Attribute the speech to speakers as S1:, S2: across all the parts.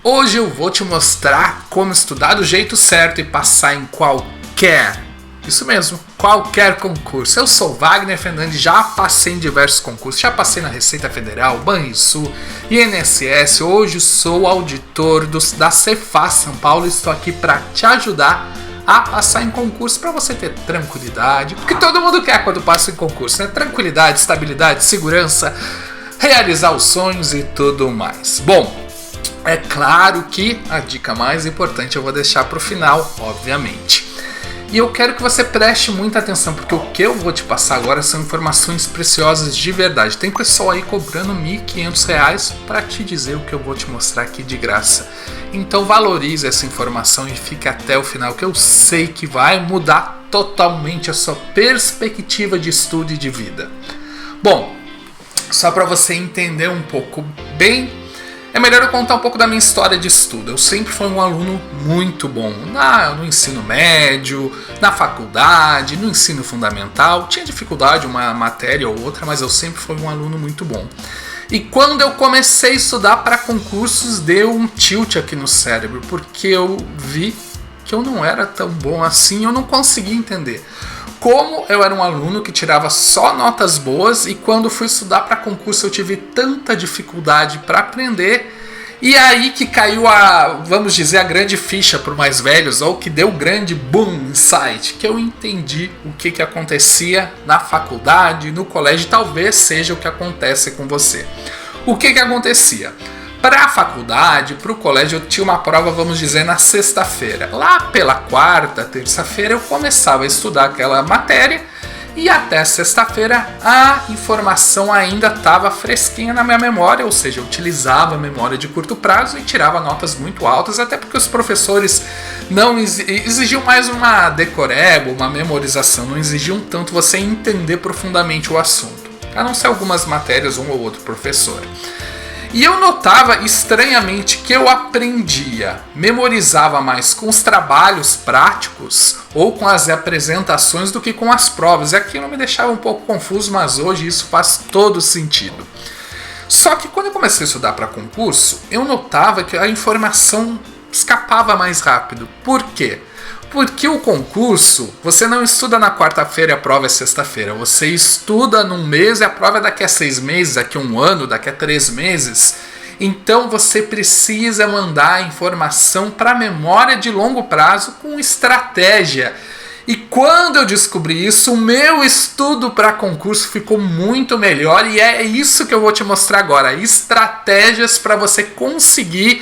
S1: Hoje eu vou te mostrar como estudar do jeito certo e passar em qualquer, isso mesmo, qualquer concurso. Eu sou Wagner Fernandes, já passei em diversos concursos, já passei na Receita Federal, Banrisul, INSS, hoje sou auditor da Cefaz São Paulo e estou aqui para te ajudar a passar em concurso, para você ter tranquilidade, porque todo mundo quer quando passa em concurso, né? Tranquilidade, estabilidade, segurança, realizar os sonhos e tudo mais. Bom, é claro que a dica mais importante eu vou deixar para o final, obviamente. E eu quero que você preste muita atenção, porque o que eu vou te passar agora são informações preciosas de verdade. Tem pessoal aí cobrando R$ 1.500 para te dizer o que eu vou te mostrar aqui de graça. Então valorize essa informação e fique até o final, que eu sei que vai mudar totalmente a sua perspectiva de estudo e de vida. Bom, só para você entender um pouco bem, é melhor eu contar um pouco da minha história de estudo. Eu sempre fui um aluno muito bom no ensino médio, na faculdade, no ensino fundamental. Tinha dificuldade uma matéria ou outra, mas eu sempre fui um aluno muito bom. E quando eu comecei a estudar para concursos, deu um tilt aqui no cérebro, porque eu vi que eu não era tão bom assim, eu não conseguia entender como eu era um aluno que tirava só notas boas e quando fui estudar para concurso eu tive tanta dificuldade para aprender. E aí que caiu vamos dizer, a grande ficha para os mais velhos, ou que deu o grande boom insight, que eu entendi o que acontecia na faculdade, no colégio, talvez seja o que acontece com você. O que acontecia? Para a faculdade, para o colégio, eu tinha uma prova, vamos dizer, na sexta-feira. Lá pela quarta, terça-feira, eu começava a estudar aquela matéria e até sexta-feira a informação ainda estava fresquinha na minha memória, ou seja, eu utilizava a memória de curto prazo e tirava notas muito altas, até porque os professores não exigiam mais uma decoreba, uma memorização, não exigiam tanto você entender profundamente o assunto, a não ser algumas matérias, um ou outro professor. E eu notava estranhamente que eu aprendia, memorizava mais com os trabalhos práticos ou com as apresentações do que com as provas. E aquilo me deixava um pouco confuso, mas hoje isso faz todo sentido. Só que quando eu comecei a estudar para concurso, eu notava que a informação escapava mais rápido. Por quê? Porque o concurso, você não estuda na quarta-feira e a prova é sexta-feira. Você estuda num mês e a prova é daqui a 6 meses, daqui a 1 ano, daqui a 3 meses. Então você precisa mandar a informação para a memória de longo prazo com estratégia. E quando eu descobri isso, o meu estudo para concurso ficou muito melhor. E é isso que eu vou te mostrar agora. Estratégias para você conseguir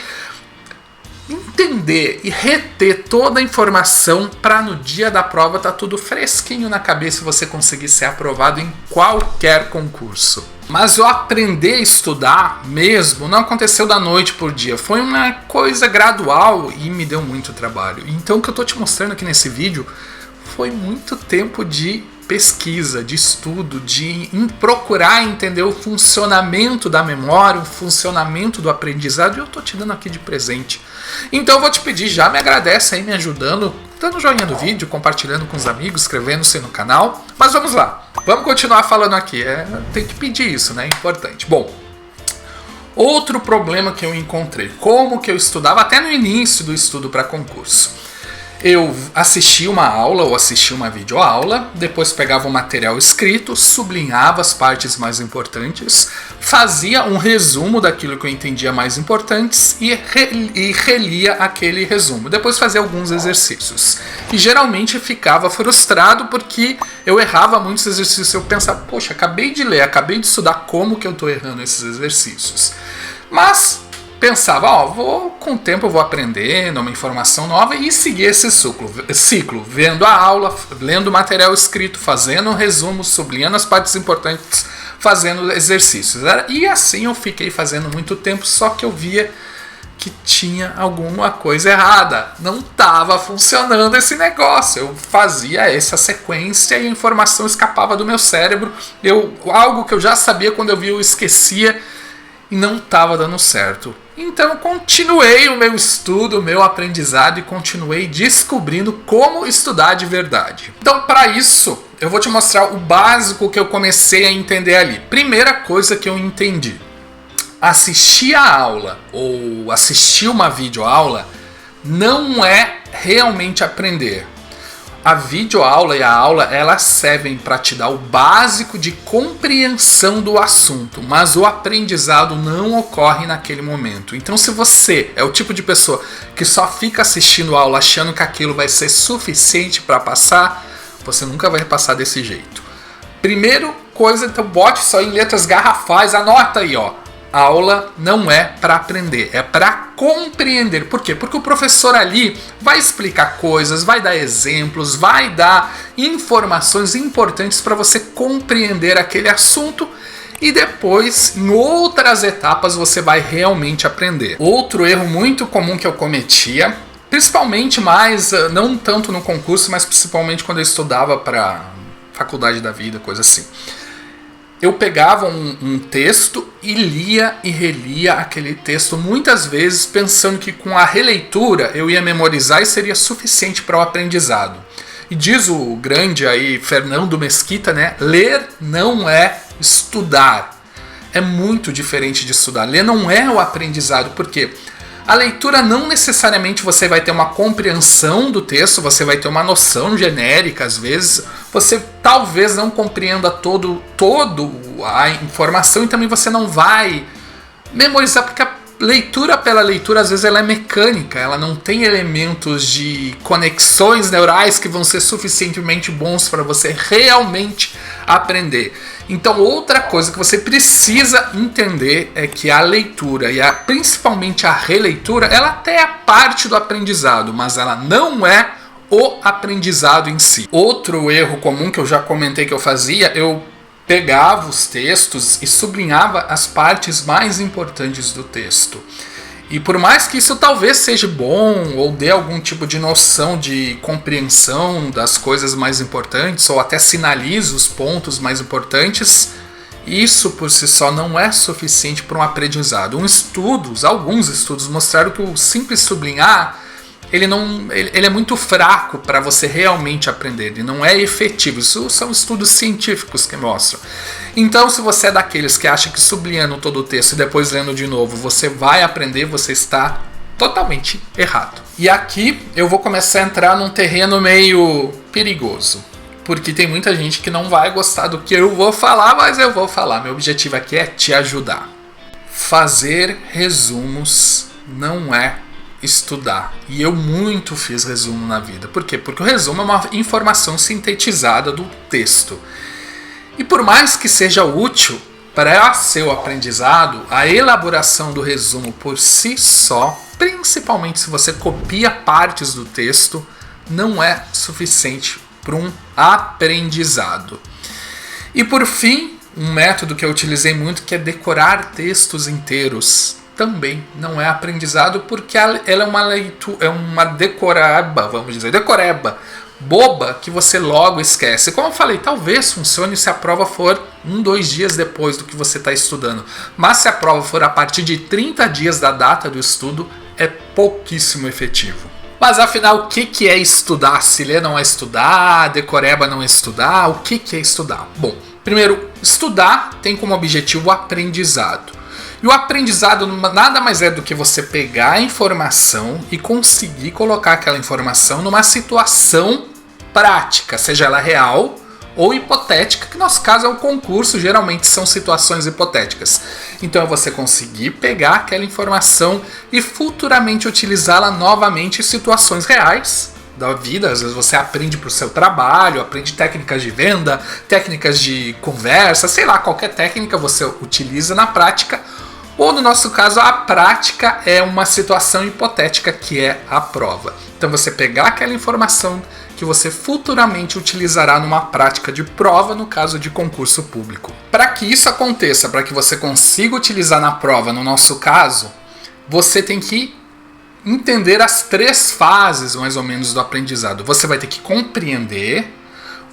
S1: entender e reter toda a informação para no dia da prova tá tudo fresquinho na cabeça e você conseguir ser aprovado em qualquer concurso. Mas eu aprender a estudar mesmo não aconteceu da noite por dia, foi uma coisa gradual e me deu muito trabalho. Então o que eu tô te mostrando aqui nesse vídeo foi muito tempo de pesquisa, de estudo, de procurar entender o funcionamento da memória, o funcionamento do aprendizado, e eu tô te dando aqui de presente. Então eu vou te pedir, já me agradece aí me ajudando, dando joinha no vídeo, compartilhando com os amigos, inscrevendo-se no canal. Mas vamos lá, vamos continuar falando aqui, tem que pedir isso, né? É importante. Bom, outro problema que eu encontrei, como que eu estudava até no início do estudo para concurso. Eu assistia uma aula ou assistia uma videoaula, depois pegava o material escrito, sublinhava as partes mais importantes, fazia um resumo daquilo que eu entendia mais importantes e relia aquele resumo. Depois fazia alguns exercícios. E geralmente ficava frustrado porque eu errava muitos exercícios. Eu pensava, poxa, acabei de ler, acabei de estudar, como que eu estou errando esses exercícios? Mas pensava, com o tempo eu vou aprendendo uma informação nova e seguir esse ciclo, vendo a aula, lendo o material escrito, fazendo um resumo, sublinhando as partes importantes, fazendo exercícios. E assim eu fiquei fazendo muito tempo, só que eu via que tinha alguma coisa errada. Não estava funcionando esse negócio. Eu fazia essa sequência e a informação escapava do meu cérebro. Algo que eu já sabia, quando eu via eu esquecia e não estava dando certo. Então eu continuei o meu estudo, o meu aprendizado e continuei descobrindo como estudar de verdade. Então para isso eu vou te mostrar o básico que eu comecei a entender ali. Primeira coisa que eu entendi: assistir a aula ou assistir uma videoaula não é realmente aprender. A videoaula e a aula, elas servem para te dar o básico de compreensão do assunto, mas o aprendizado não ocorre naquele momento. Então, se você é o tipo de pessoa que só fica assistindo a aula achando que aquilo vai ser suficiente para passar, você nunca vai passar desse jeito. Primeiro coisa, então bote só em letras garrafais, anota aí, ó. A aula não é para aprender, é para compreender. Por quê? Porque o professor ali vai explicar coisas, vai dar exemplos, vai dar informações importantes para você compreender aquele assunto e depois, em outras etapas, você vai realmente aprender. Outro erro muito comum que eu cometia, principalmente mais, não tanto no concurso, mas principalmente quando eu estudava para faculdade da vida, coisa assim. Eu pegava um texto e lia e relia aquele texto muitas vezes pensando que com a releitura eu ia memorizar e seria suficiente para o aprendizado. E diz o grande aí Fernando Mesquita, né? Ler não é estudar. É muito diferente de estudar. Ler não é o aprendizado, porque a leitura não necessariamente você vai ter uma compreensão do texto, você vai ter uma noção genérica às vezes, você talvez não compreenda todo a informação e também você não vai memorizar, porque a leitura pela leitura às vezes ela é mecânica, ela não tem elementos de conexões neurais que vão ser suficientemente bons para você realmente aprender. Então, outra coisa que você precisa entender é que a leitura e principalmente a releitura, ela até é parte do aprendizado, mas ela não é o aprendizado em si. Outro erro comum que eu já comentei que eu fazia, eu pegava os textos e sublinhava as partes mais importantes do texto. E por mais que isso talvez seja bom ou dê algum tipo de noção de compreensão das coisas mais importantes ou até sinalize os pontos mais importantes, isso por si só não é suficiente para um aprendizado. Alguns estudos mostraram que o simples sublinhar ele é muito fraco para você realmente aprender, ele não é efetivo. Isso são estudos científicos que mostram. Então, se você é daqueles que acha que sublinhando todo o texto e depois lendo de novo você vai aprender, você está totalmente errado. E aqui eu vou começar a entrar num terreno meio perigoso, porque tem muita gente que não vai gostar do que eu vou falar, mas eu vou falar. Meu objetivo aqui é te ajudar. Fazer resumos não é estudar. E eu muito fiz resumo na vida. Por quê? Porque o resumo é uma informação sintetizada do texto. E por mais que seja útil para seu aprendizado, a elaboração do resumo por si só, principalmente se você copia partes do texto, não é suficiente para um aprendizado. E por fim, um método que eu utilizei muito, que é decorar textos inteiros. Também não é aprendizado, porque ela é uma leitura, é uma decoreba, vamos dizer, decoreba boba que você logo esquece. Como eu falei, talvez funcione se a prova for 1-2 dias depois do que você está estudando, mas se a prova for a partir de 30 dias da data do estudo, é pouquíssimo efetivo. Mas afinal, o que é estudar? Se ler não é estudar, decoreba não é estudar, o que é estudar? Bom, primeiro, estudar tem como objetivo o aprendizado. E o aprendizado nada mais é do que você pegar a informação e conseguir colocar aquela informação numa situação prática, seja ela real ou hipotética, que no nosso caso é o concurso, geralmente são situações hipotéticas. Então é você conseguir pegar aquela informação e futuramente utilizá-la novamente em situações reais da vida. Às vezes você aprende para o seu trabalho, aprende técnicas de venda, técnicas de conversa, sei lá, qualquer técnica você utiliza na prática. Ou no nosso caso, a prática é uma situação hipotética que é a prova. Então você pegar aquela informação que você futuramente utilizará numa prática de prova, no caso de concurso público. Para que isso aconteça, para que você consiga utilizar na prova, no nosso caso, você tem que entender as 3 fases mais ou menos do aprendizado. Você vai ter que compreender,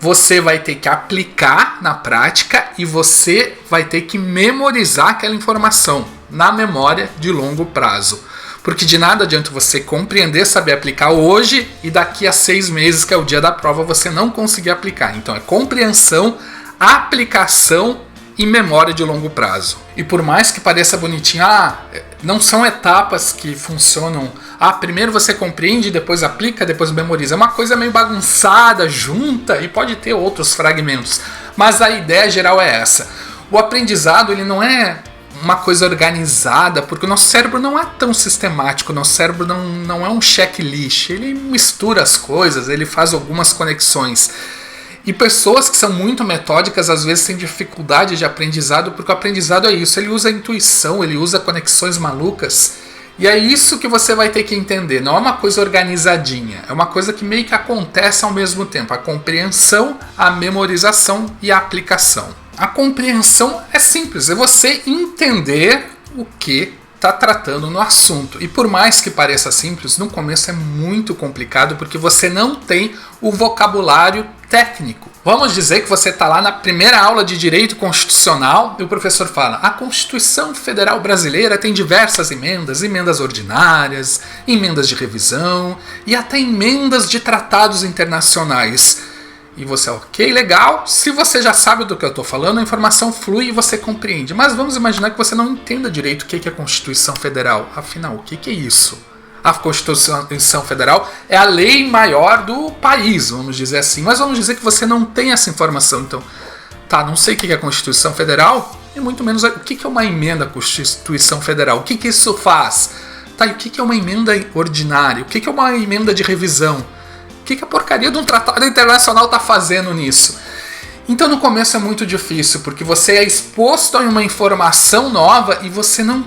S1: você vai ter que aplicar na prática e você vai ter que memorizar aquela informação na memória de longo prazo. Porque de nada adianta você compreender, saber aplicar hoje e daqui a 6 meses, que é o dia da prova, você não conseguir aplicar. Então é compreensão, aplicação e memória de longo prazo. E por mais que pareça bonitinho, não são etapas que funcionam. Primeiro você compreende, depois aplica, depois memoriza. É uma coisa meio bagunçada, junta, e pode ter outros fragmentos. Mas a ideia geral é essa. O aprendizado, ele não é uma coisa organizada, porque o nosso cérebro não é tão sistemático, o nosso cérebro não é um checklist. Ele mistura as coisas, ele faz algumas conexões. E pessoas que são muito metódicas às vezes têm dificuldade de aprendizado, porque o aprendizado é isso, ele usa intuição, ele usa conexões malucas. E é isso que você vai ter que entender, não é uma coisa organizadinha, é uma coisa que meio que acontece ao mesmo tempo, a compreensão, a memorização e a aplicação. A compreensão é simples, é você entender o que está tratando no assunto. E por mais que pareça simples, no começo é muito complicado porque você não tem o vocabulário técnico. Vamos dizer que você está lá na primeira aula de Direito Constitucional e o professor fala: a Constituição Federal Brasileira tem diversas emendas, emendas ordinárias, emendas de revisão e até emendas de tratados internacionais. E você, ok, legal, se você já sabe do que eu estou falando, a informação flui e você compreende. Mas vamos imaginar que você não entenda direito o que é a Constituição Federal. Afinal, o que é isso? A Constituição Federal é a lei maior do país, vamos dizer assim. Mas vamos dizer que você não tem essa informação. Então, não sei o que é a Constituição Federal e muito menos o que é uma emenda à Constituição Federal. O que isso faz? E o que é uma emenda ordinária? O que é uma emenda de revisão? O que a porcaria de um tratado internacional está fazendo nisso? Então no começo é muito difícil, porque você é exposto a uma informação nova e você não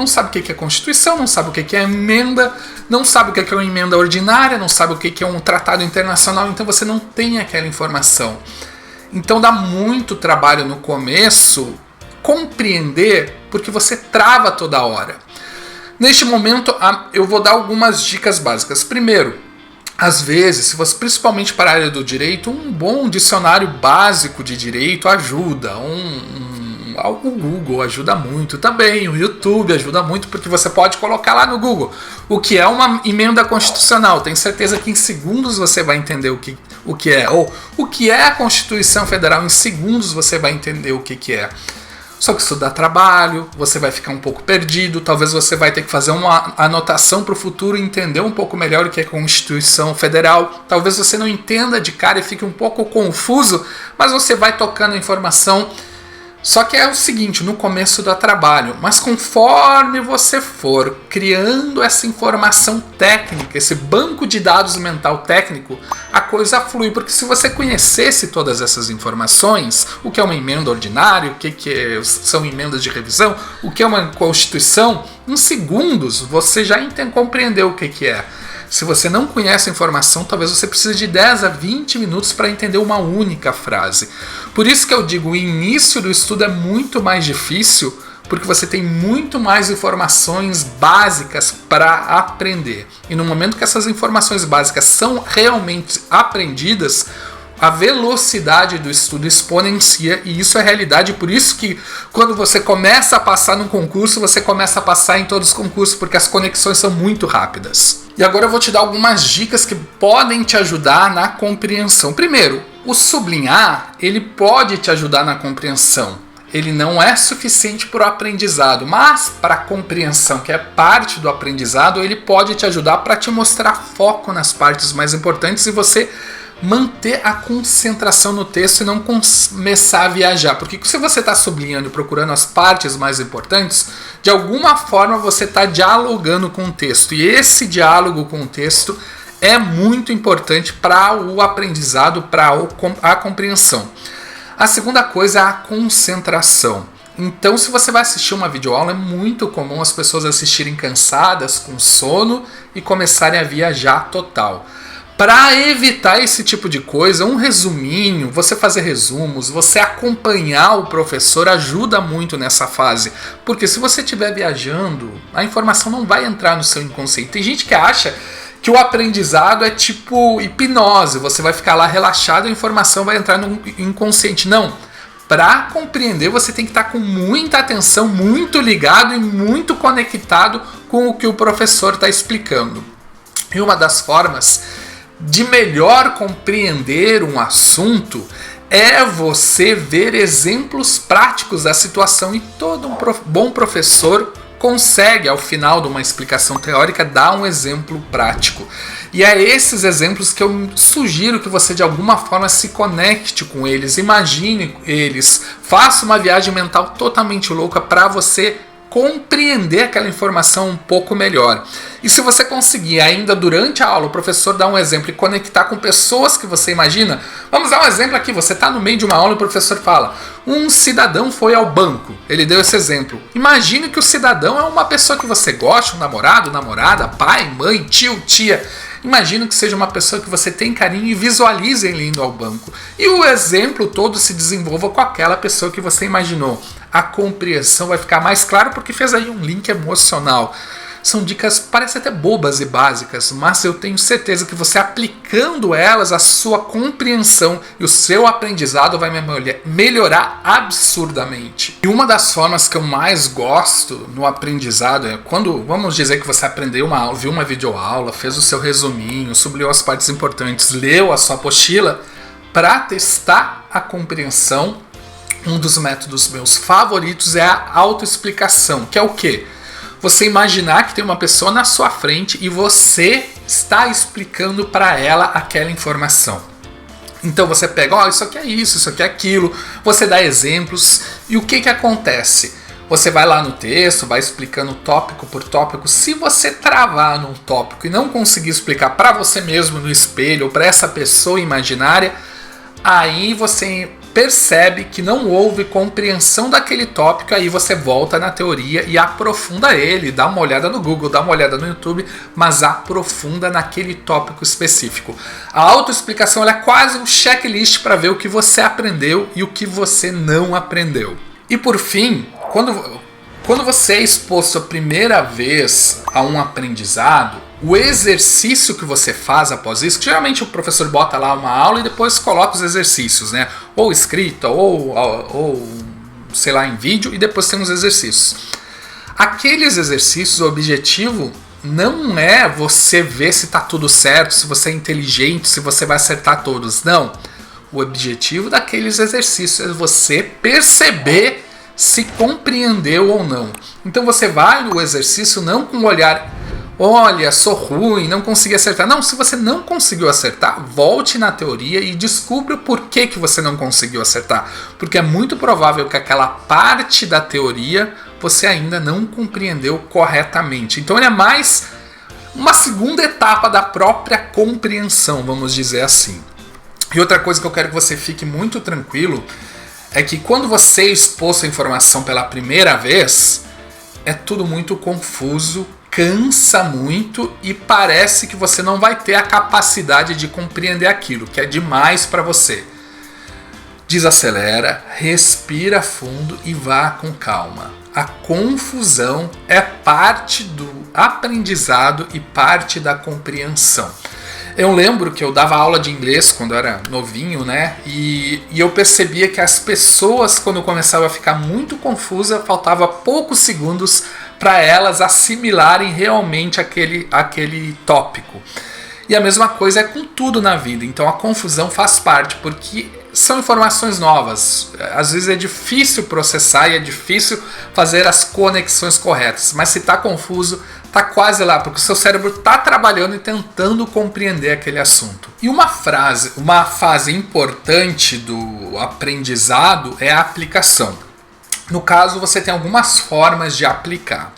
S1: sabe o que é Constituição, não sabe o que é emenda, não sabe o que é uma emenda ordinária, não sabe o que é um tratado internacional, então você não tem aquela informação. Então dá muito trabalho no começo compreender, porque você trava toda hora. Neste momento eu vou dar algumas dicas básicas. Primeiro, às vezes, se você, principalmente para a área do direito, um bom dicionário básico de direito ajuda. O Google ajuda muito também, o YouTube ajuda muito, porque você pode colocar lá no Google o que é uma emenda constitucional. Tenho certeza que em segundos você vai entender o que é. Ou o que é a Constituição Federal, em segundos você vai entender o que é. Só que isso dá trabalho, você vai ficar um pouco perdido, talvez você vai ter que fazer uma anotação para o futuro e entender um pouco melhor o que é a Constituição Federal. Talvez você não entenda de cara e fique um pouco confuso, mas você vai tocando a informação. Só que é o seguinte, no começo dá trabalho, mas conforme você for criando essa informação técnica, esse banco de dados mental técnico, a coisa flui, porque se você conhecesse todas essas informações, o que é uma emenda ordinária, o que são emendas de revisão, o que é uma Constituição, em segundos você já compreendeu o que é. Se você não conhece a informação, talvez você precise de 10 a 20 minutos para entender uma única frase. Por isso que eu digo, o início do estudo é muito mais difícil, porque você tem muito mais informações básicas para aprender. E no momento que essas informações básicas são realmente aprendidas, a velocidade do estudo exponencia, e isso é realidade. Por isso que quando você começa a passar num concurso, você começa a passar em todos os concursos, porque as conexões são muito rápidas. E agora eu vou te dar algumas dicas que podem te ajudar na compreensão. Primeiro, o sublinhar, ele pode te ajudar na compreensão. Ele não é suficiente para o aprendizado, mas para a compreensão, que é parte do aprendizado, ele pode te ajudar para te mostrar foco nas partes mais importantes e você manter a concentração no texto e não começar a viajar. Porque se você está sublinhando e procurando as partes mais importantes, de alguma forma você está dialogando com o texto. E esse diálogo com o texto é muito importante para o aprendizado, para a compreensão. A segunda coisa é a concentração. Então, se você vai assistir uma videoaula, é muito comum as pessoas assistirem cansadas, com sono e começarem a viajar total. Para evitar esse tipo de coisa, um resuminho, você fazer resumos, você acompanhar o professor ajuda muito nessa fase. Porque se você estiver viajando, a informação não vai entrar no seu inconsciente. Tem gente que acha que o aprendizado é tipo hipnose, você vai ficar lá relaxado e a informação vai entrar no inconsciente. Não. Para compreender, você tem que estar com muita atenção, muito ligado e muito conectado com o que o professor está explicando. E uma das formas de melhor compreender um assunto é você ver exemplos práticos da situação, e todo bom professor consegue, ao final de uma explicação teórica, dar um exemplo prático. E é esses exemplos que eu sugiro que você de alguma forma se conecte com eles, imagine eles, faça uma viagem mental totalmente louca para você compreender aquela informação um pouco melhor. E se você conseguir ainda durante a aula o professor dar um exemplo e conectar com pessoas que você imagina, vamos dar um exemplo aqui, você está no meio de uma aula e o professor fala: um cidadão foi ao banco, ele deu esse exemplo. Imagine que o cidadão é uma pessoa que você gosta, um namorado, namorada, pai, mãe, tio, tia. Imagina que seja uma pessoa que você tem carinho e visualize ele indo ao banco. E o exemplo todo se desenvolva com aquela pessoa que você imaginou. A compreensão vai ficar mais clara porque fez aí um link emocional. São dicas, parecem até bobas e básicas, mas eu tenho certeza que você aplicando elas, a sua compreensão e o seu aprendizado vai melhorar absurdamente. E uma das formas que eu mais gosto no aprendizado é quando, vamos dizer que você aprendeu uma aula, viu uma videoaula, fez o seu resuminho, sublinhou as partes importantes, leu a sua apostila, para testar a compreensão. Um dos métodos meus favoritos é a autoexplicação, que é o quê? Você imaginar que tem uma pessoa na sua frente e você está explicando para ela aquela informação. Então você pega, isso aqui é isso aqui é aquilo, você dá exemplos e o que acontece? Você vai lá no texto, vai explicando tópico por tópico. Se você travar num tópico e não conseguir explicar para você mesmo no espelho ou para essa pessoa imaginária, aí você percebe que não houve compreensão daquele tópico, aí você volta na teoria e aprofunda ele, dá uma olhada no Google, dá uma olhada no YouTube, mas aprofunda naquele tópico específico. A autoexplicação é quase um checklist para ver o que você aprendeu e o que você não aprendeu. E por fim, quando você é exposto a primeira vez a um aprendizado, o exercício que você faz após isso, que geralmente o professor bota lá uma aula e depois coloca os exercícios, né? Ou escrita, ou sei lá, em vídeo, e depois tem os exercícios. Aqueles exercícios, o objetivo não é você ver se está tudo certo, se você é inteligente, se você vai acertar todos. Não. O objetivo daqueles exercícios é você perceber se compreendeu ou não. Então você vai no exercício não com o olhar: olha, sou ruim, não consegui acertar. Não, se você não conseguiu acertar, volte na teoria e descubra o porquê que você não conseguiu acertar. Porque é muito provável que aquela parte da teoria você ainda não compreendeu corretamente. Então ele é mais uma segunda etapa da própria compreensão, vamos dizer assim. E outra coisa que eu quero que você fique muito tranquilo é que quando você é exposto à informação pela primeira vez, é tudo muito confuso, cansa muito e parece que você não vai ter a capacidade de compreender aquilo, que é demais para você. Desacelera, respira fundo e vá com calma. A confusão é parte do aprendizado e parte da compreensão. Eu lembro que eu dava aula de inglês quando eu era novinho, né? E eu percebia que as pessoas, quando começavam a ficar muito confusa, faltava poucos segundos para elas assimilarem realmente aquele tópico. E a mesma coisa é com tudo na vida. Então a confusão faz parte, porque são informações novas. Às vezes é difícil processar e é difícil fazer as conexões corretas. Mas se está confuso, está quase lá, porque o seu cérebro está trabalhando e tentando compreender aquele assunto. E uma fase importante do aprendizado é a aplicação. No caso, você tem algumas formas de aplicar.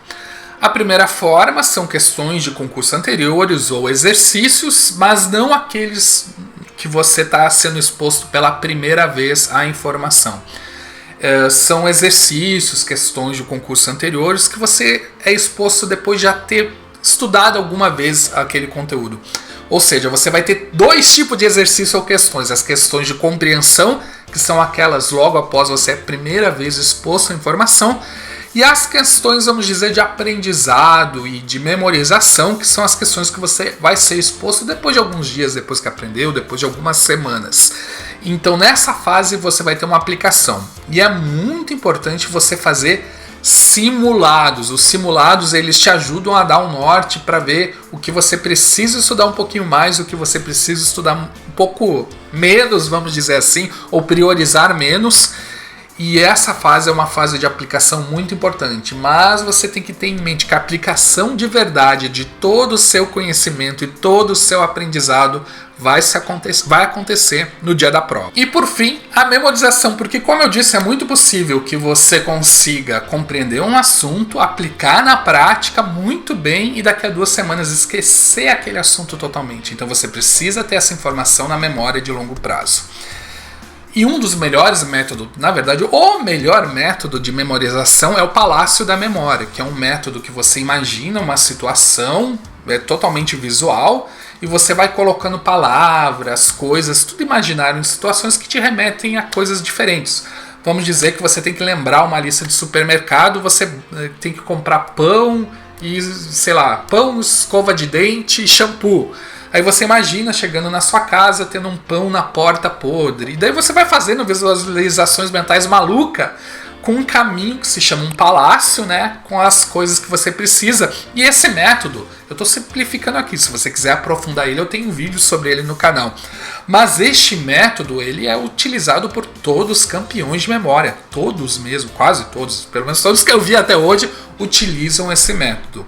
S1: A primeira forma são questões de concurso anteriores ou exercícios, mas não aqueles que você está sendo exposto pela primeira vez à informação. São exercícios, questões de concurso anteriores que você é exposto depois de já ter estudado alguma vez aquele conteúdo. Ou seja, você vai ter dois tipos de exercício ou questões. As questões de compreensão, que são aquelas logo após você a primeira vez exposto à informação, e as questões, vamos dizer, de aprendizado e de memorização, que são as questões que você vai ser exposto depois de alguns dias, depois que aprendeu, depois de algumas semanas. Então nessa fase você vai ter uma aplicação. E é muito importante você fazer simulados. Os simulados, eles te ajudam a dar um norte para ver o que você precisa estudar um pouquinho mais, o que você precisa estudar um pouco menos, vamos dizer assim, ou priorizar menos. E essa fase é uma fase de aplicação muito importante, mas você tem que ter em mente que a aplicação de verdade de todo o seu conhecimento e todo o seu aprendizado vai acontecer no dia da prova. E por fim, a memorização, porque como eu disse, é muito possível que você consiga compreender um assunto, aplicar na prática muito bem e daqui a 2 semanas esquecer aquele assunto totalmente. Então você precisa ter essa informação na memória de longo prazo. E um dos melhores métodos, na verdade, o melhor método de memorização é o Palácio da Memória, que é um método que você imagina uma situação totalmente visual e você vai colocando palavras, coisas, tudo imaginário em situações que te remetem a coisas diferentes. Vamos dizer que você tem que lembrar uma lista de supermercado, você tem que comprar pão e, sei lá, pão, escova de dente e shampoo. Aí você imagina chegando na sua casa, tendo um pão na porta podre. E daí você vai fazendo visualizações mentais malucas com um caminho que se chama um palácio, né? Com as coisas que você precisa. E esse método, eu estou simplificando aqui. Se você quiser aprofundar ele, eu tenho um vídeo sobre ele no canal. Mas este método, ele é utilizado por todos os campeões de memória. Todos mesmo, quase todos. Pelo menos todos que eu vi até hoje utilizam esse método.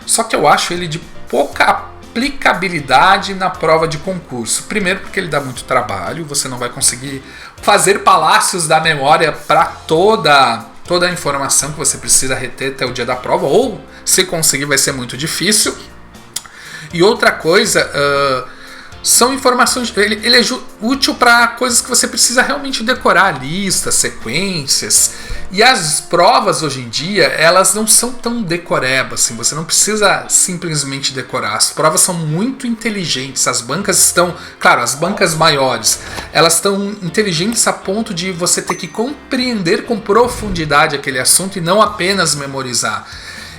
S1: Só que eu acho ele de pouca aplicabilidade na prova de concurso. Primeiro porque ele dá muito trabalho, você não vai conseguir fazer palácios da memória para toda a informação que você precisa reter até o dia da prova, ou se conseguir vai ser muito difícil. E outra coisa, são informações, ele é útil para coisas que você precisa realmente decorar, listas, sequências. E as provas hoje em dia, elas não são tão decorebas, assim, você não precisa simplesmente decorar. As provas são muito inteligentes, as bancas estão, claro, as bancas maiores, elas estão inteligentes a ponto de você ter que compreender com profundidade aquele assunto e não apenas memorizar.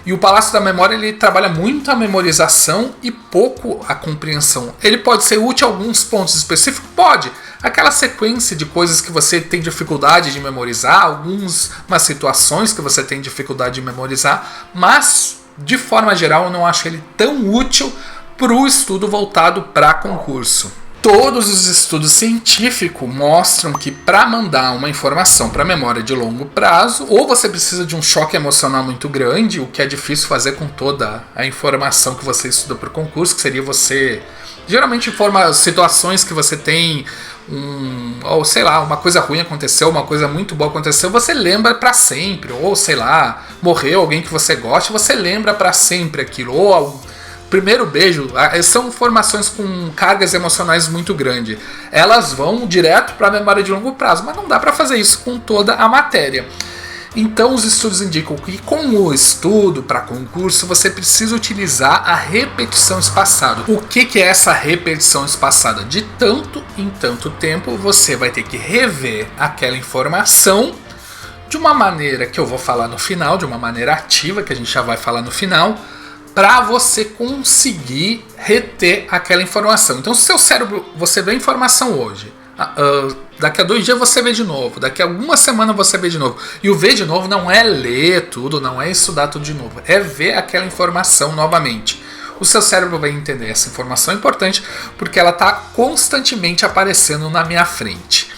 S1: E o Palácio da Memória, ele trabalha muito a memorização e pouco a compreensão. Ele pode ser útil em alguns pontos específicos? Pode. Aquela sequência de coisas que você tem dificuldade de memorizar, algumas situações que você tem dificuldade de memorizar, mas, de forma geral, eu não acho ele tão útil para o estudo voltado para concurso. Todos os estudos científicos mostram que para mandar uma informação para a memória de longo prazo, ou você precisa de um choque emocional muito grande, o que é difícil fazer com toda a informação que você estuda para o concurso, que seria você... Geralmente informa situações que você tem, ou sei lá, uma coisa ruim aconteceu, uma coisa muito boa aconteceu, você lembra para sempre, ou sei lá, morreu alguém que você gosta, você lembra para sempre aquilo, ou... Primeiro beijo, são informações com cargas emocionais muito grandes. Elas vão direto para a memória de longo prazo, mas não dá para fazer isso com toda a matéria. Então os estudos indicam que com o estudo para concurso você precisa utilizar a repetição espaçada. O que é essa repetição espaçada? De tanto em tanto tempo você vai ter que rever aquela informação de uma maneira que eu vou falar no final, de uma maneira ativa, que a gente já vai falar no final, para você conseguir reter aquela informação. Então, se seu cérebro, você vê a informação hoje, daqui a 2 dias você vê de novo, daqui a uma semana você vê de novo. E o ver de novo não é ler tudo, não é estudar tudo de novo, é ver aquela informação novamente. O seu cérebro vai entender essa informação importante porque ela está constantemente aparecendo na minha frente.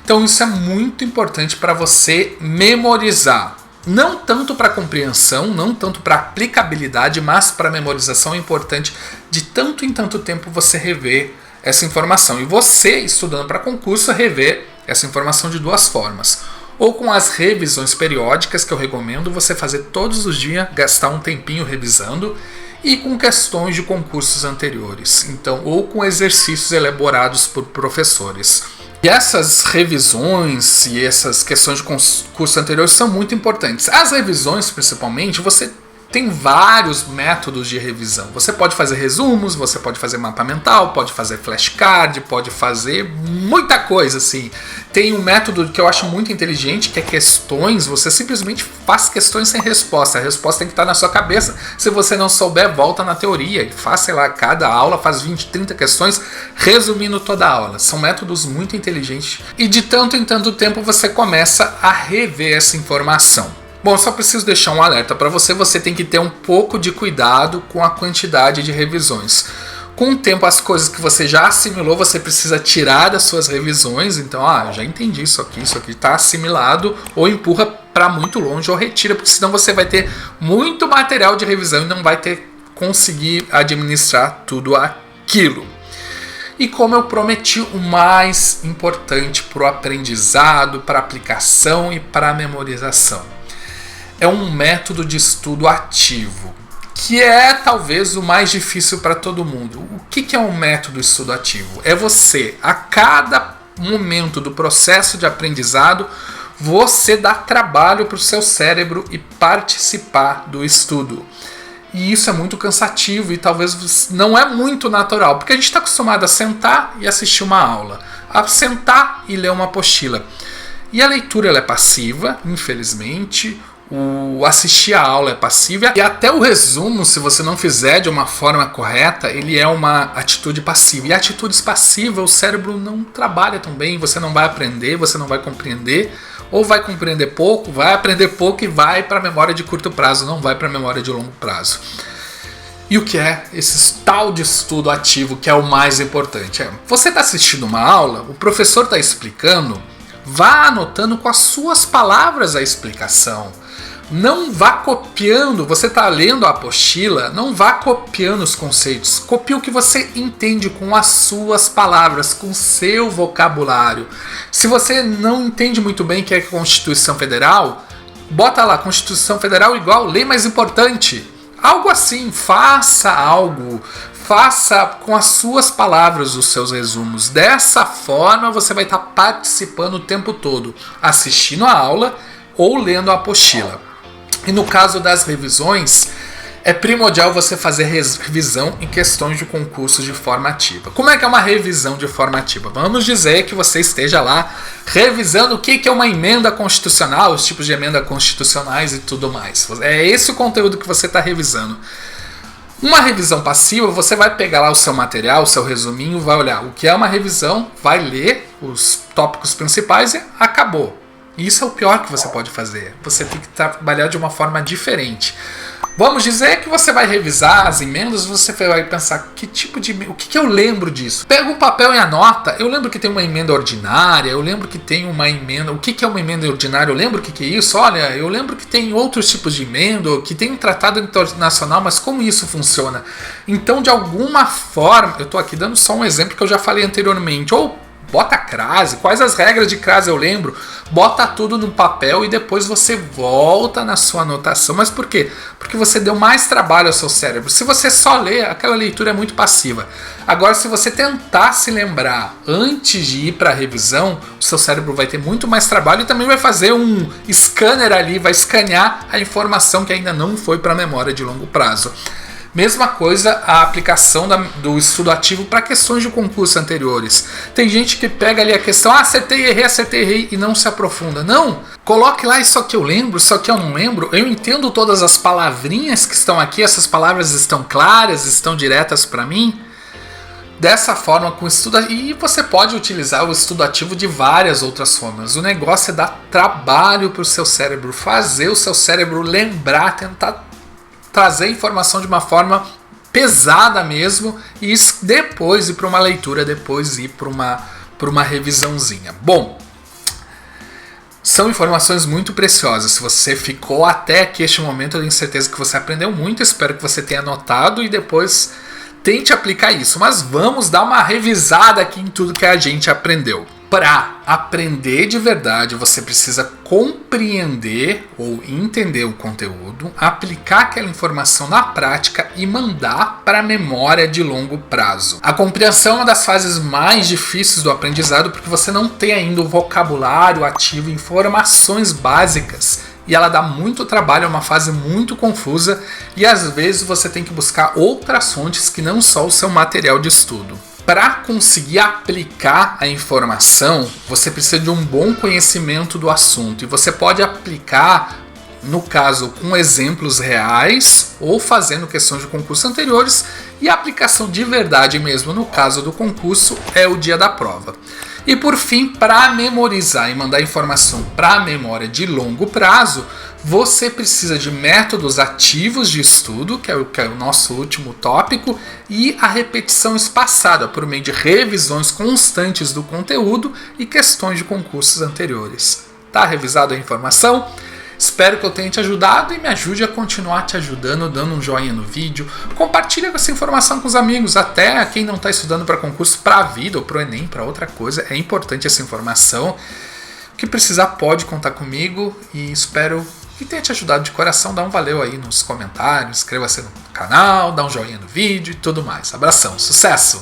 S1: Então, isso é muito importante para você memorizar. Não tanto para compreensão, não tanto para aplicabilidade, mas para memorização é importante de tanto em tanto tempo você rever essa informação. E você, estudando para concurso, rever essa informação de 2 formas. Ou com as revisões periódicas, que eu recomendo você fazer todos os dias, gastar um tempinho revisando, e com questões de concursos anteriores. Então, ou com exercícios elaborados por professores. E essas revisões e essas questões de concurso anteriores são muito importantes. As revisões, principalmente, você tem vários métodos de revisão. Você pode fazer resumos, você pode fazer mapa mental, pode fazer flashcard, pode fazer muita coisa assim. Tem um método que eu acho muito inteligente, que é questões. Você simplesmente faz questões sem resposta. A resposta tem que estar na sua cabeça. Se você não souber, volta na teoria e faz, sei lá, cada aula faz 20, 30 questões, resumindo toda a aula. São métodos muito inteligentes e de tanto em tanto tempo você começa a rever essa informação. Bom, só preciso deixar um alerta para você. Você tem que ter um pouco de cuidado com a quantidade de revisões. Com o tempo, as coisas que você já assimilou, você precisa tirar das suas revisões. Então, já entendi isso aqui está assimilado, ou empurra para muito longe, ou retira, porque senão você vai ter muito material de revisão e não vai conseguir administrar tudo aquilo. E como eu prometi, o mais importante para o aprendizado, para a aplicação e para a memorização é um método de estudo ativo, que é talvez o mais difícil para todo mundo. O que é um método de estudo ativo? É você, a cada momento do processo de aprendizado, você dar trabalho para o seu cérebro e participar do estudo. E isso é muito cansativo e talvez não é muito natural, porque a gente está acostumado a sentar e assistir uma aula, a sentar e ler uma apostila. E a leitura ela é passiva, infelizmente. O assistir a aula é passiva e até o resumo, se você não fizer de uma forma correta, ele é uma atitude passiva. E atitudes passivas, o cérebro não trabalha tão bem, você não vai aprender, você não vai compreender, ou vai compreender pouco, vai aprender pouco e vai para a memória de curto prazo, não vai para a memória de longo prazo. E o que é esse tal de estudo ativo que é o mais importante? Você está assistindo uma aula, o professor está explicando, vá anotando com as suas palavras a explicação. Não vá copiando, você está lendo a apostila, não vá copiando os conceitos. Copie o que você entende com as suas palavras, com o seu vocabulário. Se você não entende muito bem o que é a Constituição Federal, bota lá, Constituição Federal igual, lei mais importante. Algo assim, faça algo. Faça com as suas palavras os seus resumos. Dessa forma você vai estar participando o tempo todo, assistindo a aula ou lendo a apostila. E no caso das revisões, é primordial você fazer revisão em questões de concursos de forma ativa. Como é que é uma revisão de forma ativa? Vamos dizer que você esteja lá revisando o que é uma emenda constitucional, os tipos de emenda constitucionais e tudo mais. É esse o conteúdo que você está revisando. Uma revisão passiva, você vai pegar lá o seu material, o seu resuminho, vai olhar o que é uma revisão, vai ler os tópicos principais e acabou. Isso é o pior que você pode fazer. Você tem que trabalhar de uma forma diferente. Vamos dizer que você vai revisar as emendas, você vai pensar o que eu lembro disso. Pega um papel e anota. Eu lembro que tem uma emenda ordinária, eu lembro que tem uma emenda. O que é uma emenda ordinária? Eu lembro o que é isso. Olha, eu lembro que tem outros tipos de emenda, que tem um tratado internacional, mas como isso funciona? Então, de alguma forma, eu estou aqui dando só um exemplo que eu já falei anteriormente, ou bota a crase, quais as regras de crase eu lembro, bota tudo no papel e depois você volta na sua anotação. Mas por quê? Porque você deu mais trabalho ao seu cérebro. Se você só lê, aquela leitura é muito passiva. Agora, se você tentar se lembrar antes de ir para a revisão, o seu cérebro vai ter muito mais trabalho e também vai fazer um scanner ali, vai escanear a informação que ainda não foi para a memória de longo prazo. Mesma coisa a aplicação do estudo ativo para questões de concurso anteriores. Tem gente que pega ali a questão, acertei, errei e não se aprofunda. Não, coloque lá isso aqui eu lembro, isso aqui eu não lembro. Eu entendo todas as palavrinhas que estão aqui, essas palavras estão claras, estão diretas para mim. Dessa forma, com o estudo, e você pode utilizar o estudo ativo de várias outras formas. O negócio é dar trabalho para o seu cérebro, fazer o seu cérebro lembrar, tentar trazer informação de uma forma pesada mesmo e depois ir para uma leitura, depois ir para uma revisãozinha. Bom, são informações muito preciosas. Se você ficou até aqui este momento, eu tenho certeza que você aprendeu muito, espero que você tenha anotado e depois tente aplicar isso. Mas vamos dar uma revisada aqui em tudo que a gente aprendeu. Para aprender de verdade, você precisa compreender ou entender o conteúdo, aplicar aquela informação na prática e mandar para a memória de longo prazo. A compreensão é uma das fases mais difíceis do aprendizado porque você não tem ainda o vocabulário ativo, informações básicas. E ela dá muito trabalho, é uma fase muito confusa e às vezes você tem que buscar outras fontes que não só o seu material de estudo. Para conseguir aplicar a informação, você precisa de um bom conhecimento do assunto. E você pode aplicar, no caso, com exemplos reais ou fazendo questões de concurso anteriores. E a aplicação de verdade mesmo, no caso do concurso, é o dia da prova. E por fim, para memorizar e mandar informação para a memória de longo prazo, você precisa de métodos ativos de estudo, que é o nosso último tópico, e a repetição espaçada por meio de revisões constantes do conteúdo e questões de concursos anteriores. Tá revisado a informação? Espero que eu tenha te ajudado e me ajude a continuar te ajudando, dando um joinha no vídeo. Compartilha essa informação com os amigos, até quem não está estudando para concurso, para a vida ou para o Enem, para outra coisa. É importante essa informação. O que precisar pode contar comigo e espero que tenha te ajudado de coração. Dá um valeu aí nos comentários, inscreva-se no canal, dá um joinha no vídeo e tudo mais. Abração, sucesso!